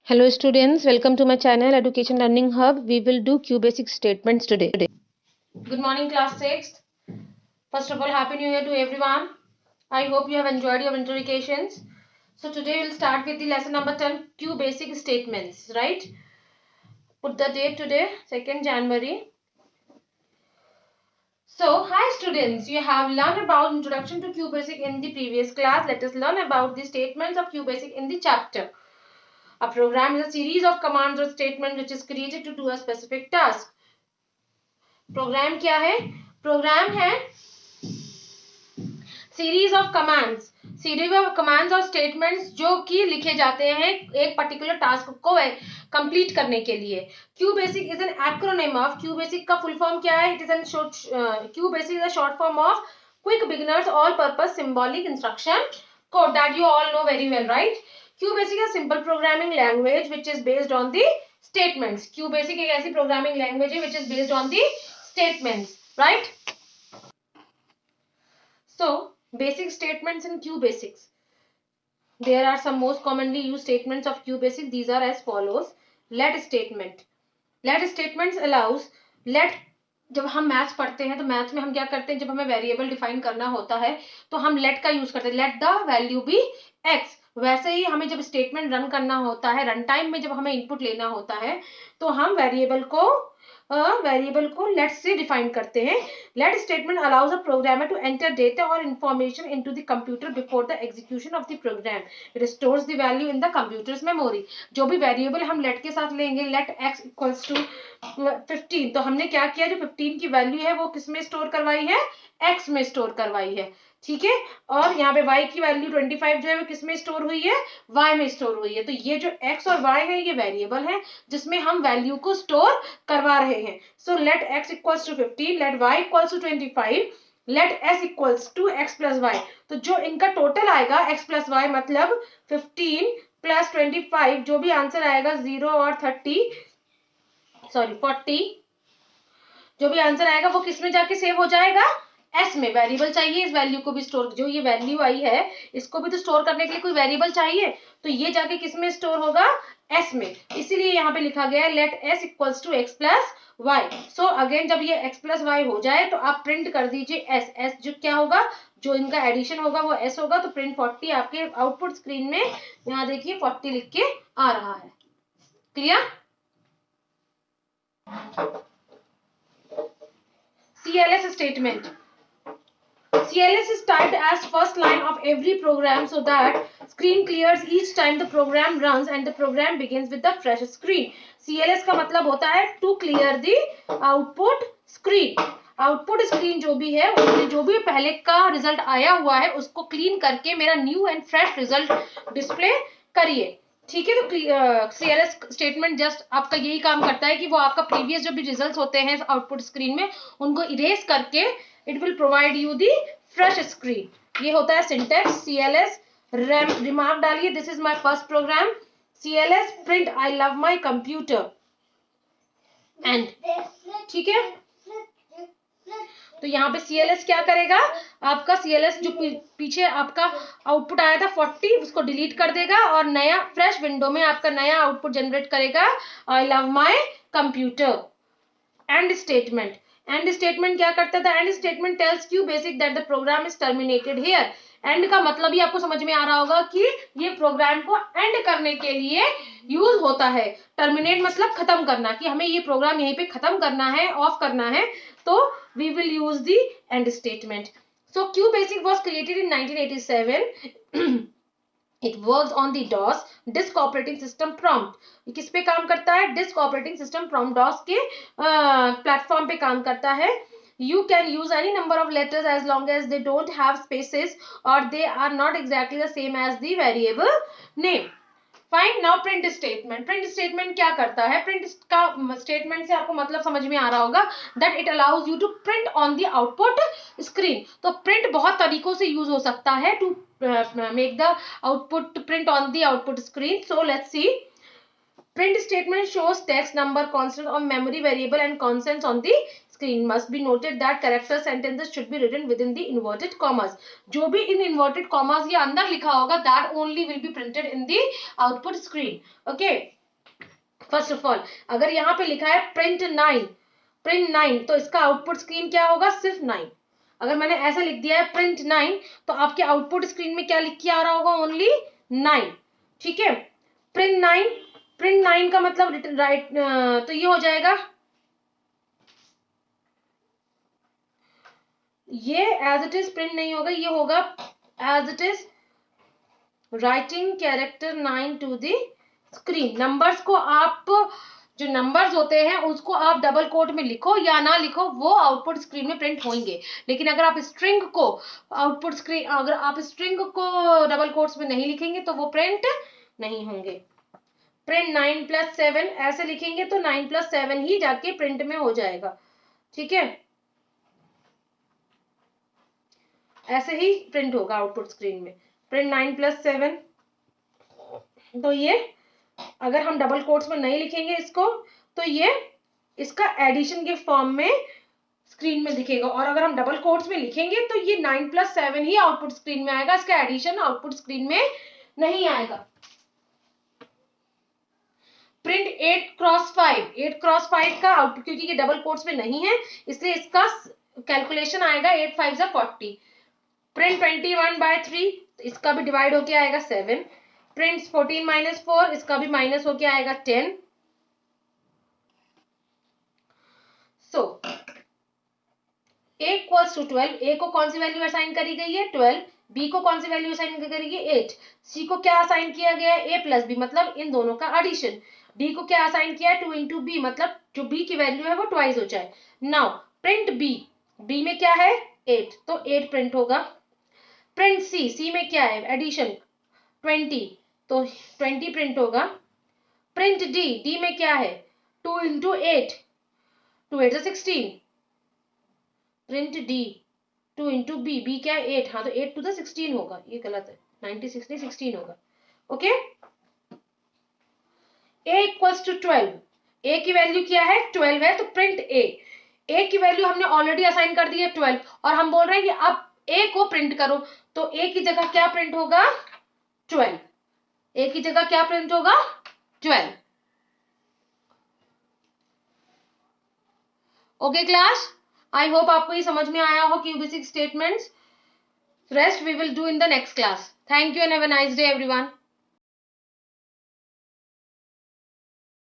Hello students, welcome to my channel Education Learning Hub. We will do QBasic statements today. Good morning class 6th. First of all, happy new year to everyone. I hope you have enjoyed your winter vacations. So today we'll start with the lesson number 10, QBasic statements, right? Put the date today, 2nd January. So, hi students, you have learned about introduction to QBasic in the previous class. Let us learn about the statements of QBasic in the chapter. A program is a series of commands or statements which is created to do a specific task. Program क्या है? Program है series of commands और statements जो कि लिखे जाते हैं एक पर्टिकुलर टास्क को कंप्लीट करने के लिए. QBasic is an acronym of, QBasic का फुल फॉर्म क्या है? It is an QBasic is a short form of quick beginners all purpose symbolic instruction code that you all know very well, right? QBasic is simple programming language which is based on the statements. QBasic एक ऐसी programming language है which is based on the statements, right? So, basic statements in QBasics. There are some most commonly used statements of QBasic. These are as follows. Let statement. Let statements allows. Let जब हम maths पढ़ते हैं तो maths में हम क्या करते हैं, जब हमें वेरिएबल डिफाइन करना होता है तो हम लेट का यूज करते हैं. Let the value be x. वैसे ही हमें जब स्टेटमेंट रन करना होता है, रन टाइम में जब हमें इनपुट लेना होता है तो हम वेरिएबल को लेट से डिफाइन करते हैं. Let statement allows a programmer to enter data और information into the computer before the execution of the program. It stores the value in the computer's memory. जो भी वेरिएबल हम लेट के साथ लेंगे, लेट एक्स इक्वल्स टू 15, तो हमने क्या किया, जो 15 की वैल्यू है वो किस में स्टोर करवाई है? एक्स में स्टोर करवाई है, ठीक है. और यहाँ पे y की वैल्यू 25 जो है वो किस में स्टोर हुई है? y में स्टोर हुई है. तो ये जो x और y है ये वेरिएबल है जिसमें हम वैल्यू को स्टोर करवा रहे हैं. So let x equals to 15, let y equals to 25, let s equals to x plus y. तो जो इनका टोटल आएगा x प्लस y मतलब 15 प्लस 25, जो भी आंसर आएगा 0 और 40, जो भी आंसर आएगा वो किस में जाके सेव हो जाएगा? एस में. वेरिएबल चाहिए इस वैल्यू को भी स्टोर, जो ये वैल्यू आई है इसको भी तो स्टोर करने के लिए कोई वेरिएबल चाहिए, तो ये जाके किस में स्टोर होगा? एस में. इसीलिए यहाँ पे लिखा गया है let s equals to x plus y. So again जब ये एक्स प्लस वाई हो जाए तो आप प्रिंट कर दीजिए एस. एस जो क्या होगा, जो इनका एडिशन होगा वो एस होगा. तो प्रिंट 40 आपके आउटपुट स्क्रीन में यहाँ देखिए 40 लिख के आ रहा है. Clear? CLS statement. CLS is typed as first line of every program so that screen clears each time the program runs and the program begins with the fresh screen. CLS का मतलब होता है to clear the output screen. Output screen जो भी है उसमें जो भी पहले का रिजल्ट आया हुआ है उसको क्लीन करके मेरा new and fresh result display करिए, ठीक है. तो सीएलएस स्टेटमेंट जस्ट आपका यही काम करता है कि वो आपका प्रीवियस जो भी रिजल्ट्स होते हैं आउटपुट स्क्रीन में उनको इरेज करके it will provide you the fresh screen. ये होता है सिंटैक्स. सीएलएस रिमार्क डालिए, this is my first program. CLS print I love my computer and, ठीक है. तो यहाँ पे CLS क्या करेगा, आपका CLS जो पीछे आपका आउटपुट आया था 40 उसको डिलीट कर देगा और नया फ्रेश विंडो में आपका नया आउटपुट जनरेट करेगा I love my computer. End statement. End statement क्या करता था? End statement tells QBasic that the program is terminated here. End का मतलब ही आपको समझ में आ रहा होगा कि ये प्रोग्राम को एंड करने के लिए यूज होता है. टर्मिनेट मतलब खत्म करना, कि हमें ये प्रोग्राम यहीं पे खत्म करना है, ऑफ करना है, तो we will use the end statement. So QBasic was created in 1987. It works on the DOS disk operating system prompt. किस पे काम करता है? disk operating system prompt DOS के प्लेटफॉर्म पे काम करता है. You can use any number of letters as long as they don't have spaces or they are not exactly the same as the variable name. Fine. Now print statement. Print statement क्या करता है? Print का statement से आपको मतलब समझ में आ रहा होगा that it allows you to print on the output screen. तो प्रिंट बहुत तरीकों से यूज हो सकता है to make the output print on the output screen. So let's see. Print statement shows text, number, constant or memory variable and constants on the screen. Must be noted that character sentences should be written within the inverted commas. जो भी इन inverted commas ये अंदर लिखा होगा that only will be printed in the output screen. Okay. First of all अगर यहाँ पे लिखा है प्रिंट 9 तो इसका आउटपुट स्क्रीन क्या होगा, सिर्फ 9। अगर मैंने ऐसा लिख दिया है प्रिंट 9 तो आपके आउटपुट स्क्रीन में क्या लिख के आ रहा होगा, ओनली 9। ठीक है, प्रिंट 9 का मतलब राइट, तो ये हो जाएगा, ये एज इट इज प्रिंट नहीं होगा, ये होगा as it is writing character 9 to the screen. Numbers को आप, जो नंबर्स होते हैं उसको आप डबल कोट में लिखो या ना लिखो, वो आउटपुट स्क्रीन में प्रिंट होंगे। लेकिन अगर आप स्ट्रिंग को आउटपुट स्क्रीन, अगर आप स्ट्रिंग को डबल कोट्स में नहीं लिखेंगे तो वो प्रिंट नहीं होंगे। प्रिंट 9+7 ऐसे लिखेंगे तो 9+7 ही जाके प्रिंट में हो जाएगा। ठीक है, ऐसे ही प्रिंट होगा आउटपुट स्क्रीन में, प्रिंट 9+7। तो ये अगर हम डबल कोट्स में नहीं लिखेंगे इसको तो ये इसका एडिशन के फॉर्म में स्क्रीन में दिखेगा, और अगर हम डबल कोट्स में लिखेंगे तो ये 9+7 ही आउटपुट स्क्रीन में आएगा, इसका एडिशन आउटपुट स्क्रीन में नहीं आएगा। प्रिंट 8x5 का आउटपुट, क्योंकि ये डबल कोट्स में नहीं है इसलिए इसका कैलकुलेशन आएगा 8×5=40। प्रिंट 21/3 इसका भी डिवाइड होके आएगा 7। प्रिंट 14-4 इसका भी माइनस होके आएगा 10। सो a = 12, a को कौन सी वैल्यू असाइन करी गई है 12, b को कौन सी वैल्यू असाइन करी गई है 8, c को क्या असाइन किया गया है a + b मतलब इन दोनों का एडिशन, d को क्या असाइन किया है 2 × b मतलब जो b की वैल्यू है वो ट्वाइस हो जाए। नाउ प्रिंट b में क्या है 8 तो 8 प्रिंट होगा। प्रिंट सी में क्या है एडिशन 20 तो 20 प्रिंट होगा। प्रिंट डी में क्या है 2 × 8, 2 8 16। प्रिंट डी 2 × बी क्या है 8, हाँ तो 8 to the 16 होगा, ये गलत है, 96 नहीं 16 होगा। ओके, a = 12, a की वैल्यू क्या है 12 है तो प्रिंट a की वैल्यू हमने ऑलरेडी असाइन कर दी है 12 और हम बोल रहे हैं कि अब a को प्रिंट करो, तो a की जगह क्या प्रिंट होगा 12, a की जगह क्या प्रिंट होगा 12। ओके क्लास, आई होप आपको ये समझ में आया हो QBasic statements. Rest we will do in the next class. Thank you and have a nice day everyone.